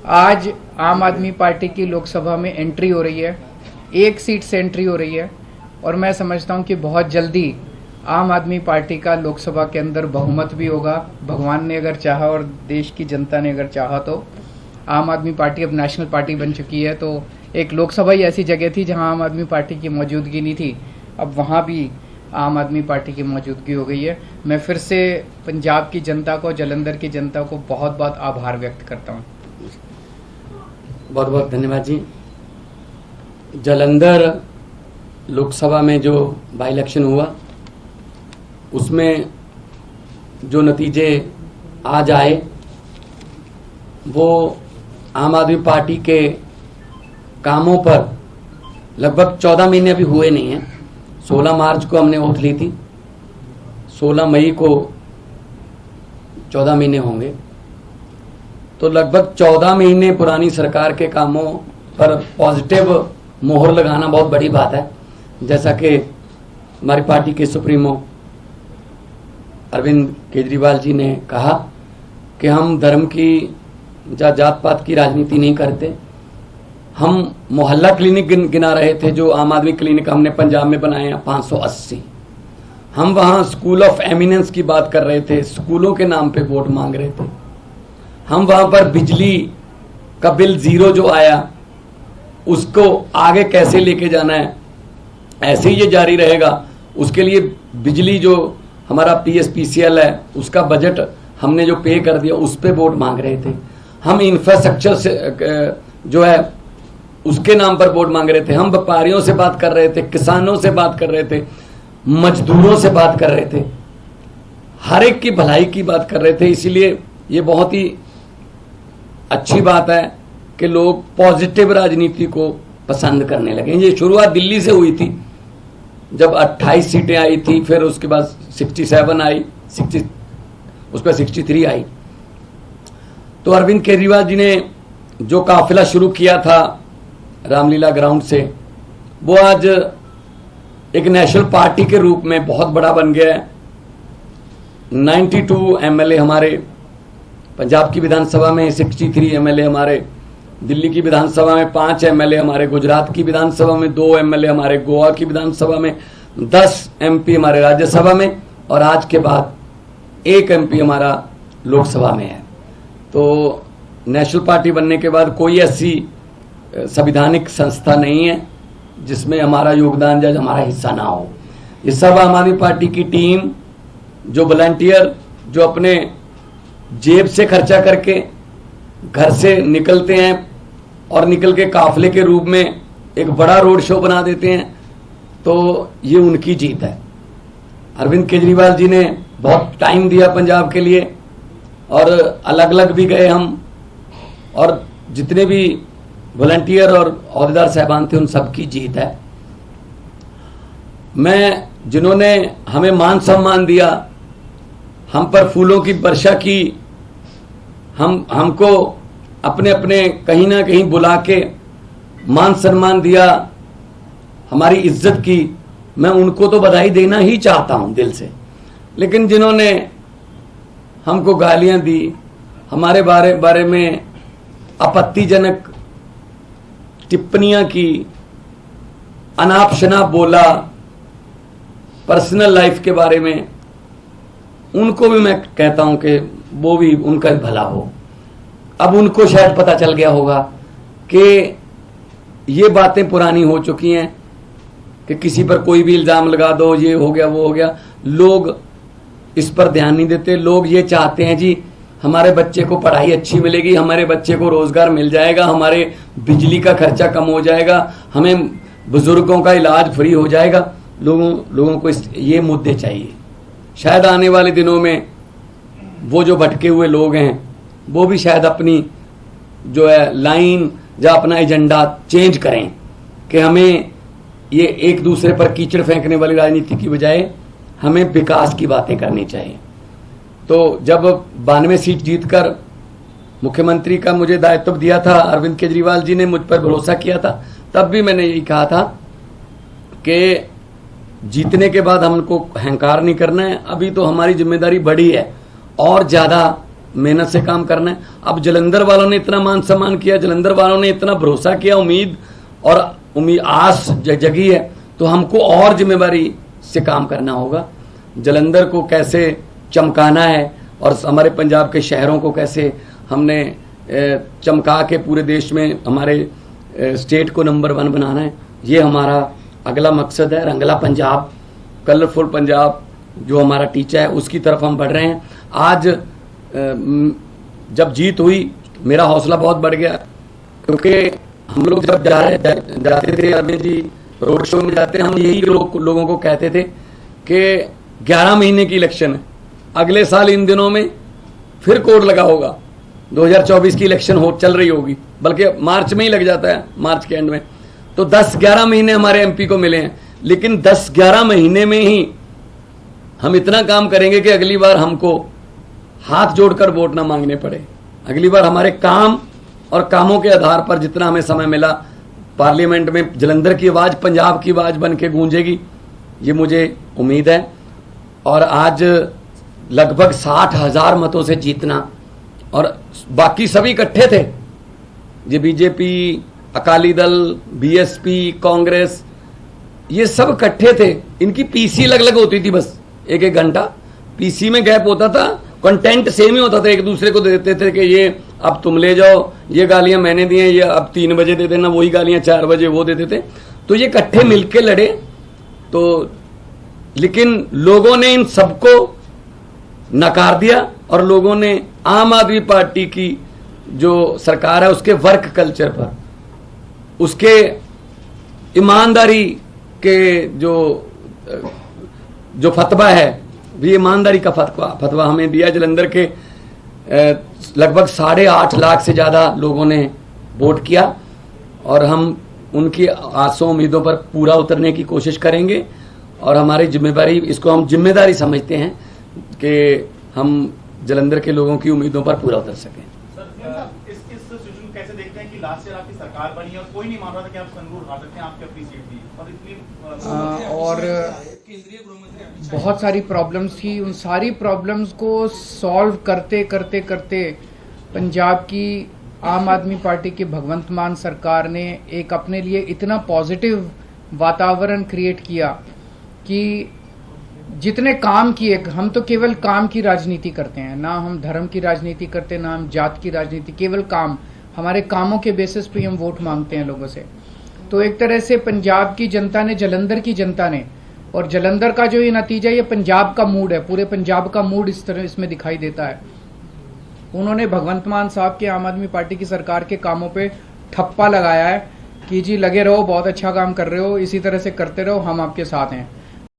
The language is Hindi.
आज आम आदमी पार्टी की लोकसभा में एंट्री हो रही है, 1 सीट से एंट्री हो रही है और मैं समझता हूं कि बहुत जल्दी आम आदमी पार्टी का लोकसभा के अंदर बहुमत भी होगा। भगवान ने अगर चाहा और देश की जनता ने अगर चाहा तो आम आदमी पार्टी अब नेशनल पार्टी बन चुकी है। तो एक लोकसभा ही ऐसी जगह थी जहां आम आदमी पार्टी की मौजूदगी नहीं थी, अब वहां भी आम आदमी पार्टी की मौजूदगी हो गई है। मैं फिर से पंजाब की जनता को, जालंधर की जनता को बहुत बहुत आभार व्यक्त करता हूँ। बहुत बहुत धन्यवाद जी। जालंधर लोकसभा में जो बाई इलेक्शन हुआ उसमें जो नतीजे आज आए वो आम आदमी पार्टी के कामों पर लगभग 14 महीने अभी हुए नहीं हैं। 16 मार्च को हमने ओथ ली थी, 16 मई को 14 महीने होंगे, तो लगभग 14 महीने पुरानी सरकार के कामों पर पॉजिटिव मोहर लगाना बहुत बड़ी बात है। जैसा कि हमारी पार्टी के सुप्रीमो अरविंद केजरीवाल जी ने कहा कि हम धर्म की या जात पात की राजनीति नहीं करते। हम मोहल्ला क्लिनिक गिना रहे थे, जो आम आदमी क्लिनिक हमने पंजाब में बनाए हैं 580। हम वहां स्कूल ऑफ एमिनेंस की बात कर रहे थे, स्कूलों के नाम पे वोट मांग रहे थे। हम वहां पर बिजली का बिल 0 जो आया उसको आगे कैसे लेके जाना है, ऐसे ही ये जारी रहेगा, उसके लिए बिजली जो हमारा PSPCL है उसका बजट हमने जो पे कर दिया उस पे वोट मांग रहे थे। हम इंफ्रास्ट्रक्चर से जो है उसके नाम पर वोट मांग रहे थे। हम व्यापारियों से बात कर रहे थे, किसानों से बात कर रहे थे, मजदूरों से बात कर रहे थे, हर एक की भलाई की बात कर रहे थे। इसीलिए ये बहुत ही अच्छी बात है कि लोग पॉजिटिव राजनीति को पसंद करने लगे। ये शुरुआत दिल्ली से हुई थी, जब 28 सीटें आई थी, फिर उसके बाद 67 आई, 60 उस पर 63 आई। तो अरविंद केजरीवाल जी ने जो काफिला शुरू किया था रामलीला ग्राउंड से, वो आज एक नेशनल पार्टी के रूप में बहुत बड़ा बन गया है। 92 MLA हमारे पंजाब की विधानसभा में, 63 MLA हमारे दिल्ली की विधानसभा में, 5 MLA हमारे गुजरात की विधानसभा में, 2 MLA हमारे गोवा की विधानसभा में, 10 MP हमारे राज्यसभा में और आज के बाद 1 MP हमारा लोकसभा में है। तो नेशनल पार्टी बनने के बाद कोई ऐसी संवैधानिक संस्था नहीं है जिसमें हमारा योगदान या हमारा हिस्सा ना हो। ये सब आम आदमी पार्टी की टीम, जो वॉलंटियर, जो अपने जेब से खर्चा करके घर से निकलते हैं और निकल के काफिले के रूप में एक बड़ा रोड शो बना देते हैं, तो ये उनकी जीत है। अरविंद केजरीवाल जी ने बहुत टाइम दिया पंजाब के लिए और अलग अलग भी गए हम, और जितने भी वॉलंटियर और ओहदेदार साहबान थे उन सबकी जीत है। मैं जिन्होंने हमें मान सम्मान दिया, हम पर फूलों की वर्षा की, हमको अपने अपने कहीं ना कहीं बुला के मान सम्मान दिया, हमारी इज्जत की, मैं उनको तो बधाई देना ही चाहता हूं दिल से। लेकिन जिन्होंने हमको गालियां दी, हमारे बारे में आपत्तिजनक टिप्पणियां की, अनाप शनाप बोला, पर्सनल लाइफ के बारे में, उनको भी मैं कहता हूं कि वो भी उनका भला हो। अब उनको शायद पता चल गया होगा कि ये बातें पुरानी हो चुकी हैं कि किसी पर कोई भी इल्जाम लगा दो, ये हो गया वो हो गया। लोग इस पर ध्यान नहीं देते। लोग ये चाहते हैं जी हमारे बच्चे को पढ़ाई अच्छी मिलेगी, हमारे बच्चे को रोजगार मिल जाएगा, हमारे बिजली का खर्चा कम हो जाएगा, हमें बुजुर्गों का इलाज फ्री हो जाएगा। लोगों को ये मुद्दे चाहिए। शायद आने वाले दिनों में वो जो भटके हुए लोग हैं वो भी शायद अपनी जो है लाइन या अपना एजेंडा चेंज करें कि हमें ये एक दूसरे पर कीचड़ फेंकने वाली राजनीति की बजाय हमें विकास की बातें करनी चाहिए। तो जब 92 सीट जीतकर मुख्यमंत्री का मुझे दायित्व दिया था, अरविंद केजरीवाल जी ने मुझ पर भरोसा किया था, तब भी मैंने यही कहा था कि जीतने के बाद हमको अहंकार नहीं करना है। अभी तो हमारी जिम्मेदारी बड़ी है और ज्यादा मेहनत से काम करना है। अब जलंधर वालों ने इतना मान सम्मान किया, जलंधर वालों ने इतना भरोसा किया, उम्मीद आस जगी है, तो हमको और जिम्मेवारी से काम करना होगा। जलंधर को कैसे चमकाना है और हमारे पंजाब के शहरों को कैसे हमने चमका के पूरे देश में हमारे स्टेट को नंबर 1 बनाना है, ये हमारा अगला मकसद है। रंगला पंजाब, कलरफुल पंजाब जो हमारा टीचा है, उसकी तरफ हम बढ़ रहे हैं। आज जब जीत हुई, मेरा हौसला बहुत बढ़ गया, क्योंकि हम लोग जब जाते थे अरविंद जी रोड शो में जाते, हम यही लोगों को कहते थे कि 11 महीने की इलेक्शन है, अगले साल इन दिनों में फिर कोड लगा होगा, 2024 की इलेक्शन चल रही होगी, बल्कि मार्च में ही लग जाता है, मार्च के एंड में। तो 10-11 महीने हमारे एमपी को मिले हैं, लेकिन 10-11 महीने में ही हम इतना काम करेंगे कि अगली बार हमको हाथ जोड़कर वोट ना मांगने पड़े। अगली बार हमारे काम और कामों के आधार पर जितना हमें समय मिला, पार्लियामेंट में जलंधर की आवाज पंजाब की आवाज बन के गूंजेगी, ये मुझे उम्मीद है। और आज लगभग 60,000 मतों से जीतना, और बाकी सभी इकट्ठे थे, ये बीजेपी, अकाली दल, बीएसपी, कांग्रेस, ये सब इकट्ठे थे। इनकी पीसी अलग अलग होती थी, बस एक घंटा पीसी में गैप होता था, कंटेंट सेम ही होता था, एक दूसरे को देते थे कि ये अब तुम ले जाओ, ये गालियां मैंने दी हैं, ये अब 3 बजे दे देना, वही गालियां 4 बजे वो देते थे। तो ये इकट्ठे मिलके लड़े, तो लेकिन लोगों ने इन सबको नकार दिया, और लोगों ने आम आदमी पार्टी की जो सरकार है उसके वर्क कल्चर पर, उसके ईमानदारी के जो फतवा है, ये ईमानदारी का फतवा हमें दिया। जलंधर के लगभग 8.5 लाख से ज्यादा लोगों ने वोट किया, और हम उनकी आसों उम्मीदों पर पूरा उतरने की कोशिश करेंगे। और हमारी जिम्मेदारी, इसको हम जिम्मेदारी समझते हैं कि हम जलंधर के लोगों की उम्मीदों पर पूरा उतर सकें। इस सिचुएशन कैसे देखते हैं कि लास्ट ईयर आपकी सरकार बनी और कोई नहीं मान रहा था कि आप संगरूर हार सकते हैं, आपकी अपनी सीट थी और इतनी और बहुत सारी प्रॉब्लम्स थी, उन सारी प्रॉब्लम्स को सॉल्व करते करते करते पंजाब की आम आदमी पार्टी की भगवंत मान सरकार ने एक अपने लिए इतना पॉजिटिव वातावरण क्रिएट किया कि जितने काम किए, हम तो केवल काम की राजनीति करते हैं, ना हम धर्म की राजनीति करते, ना हम जात की राजनीति, केवल काम, हमारे कामों के बेसिस पे हम वोट मांगते हैं लोगों से। तो एक तरह से पंजाब की जनता ने, जलंधर की जनता ने, और जलंधर का जो ये नतीजा, ये पंजाब का मूड है, पूरे पंजाब का मूड इस तरह इसमें दिखाई देता है। उन्होंने भगवंत मान साहब के आम आदमी पार्टी की सरकार के कामों पे ठप्पा लगाया है कि जी लगे रहो, बहुत अच्छा काम कर रहे हो, इसी तरह से करते रहो, हम आपके साथ हैं।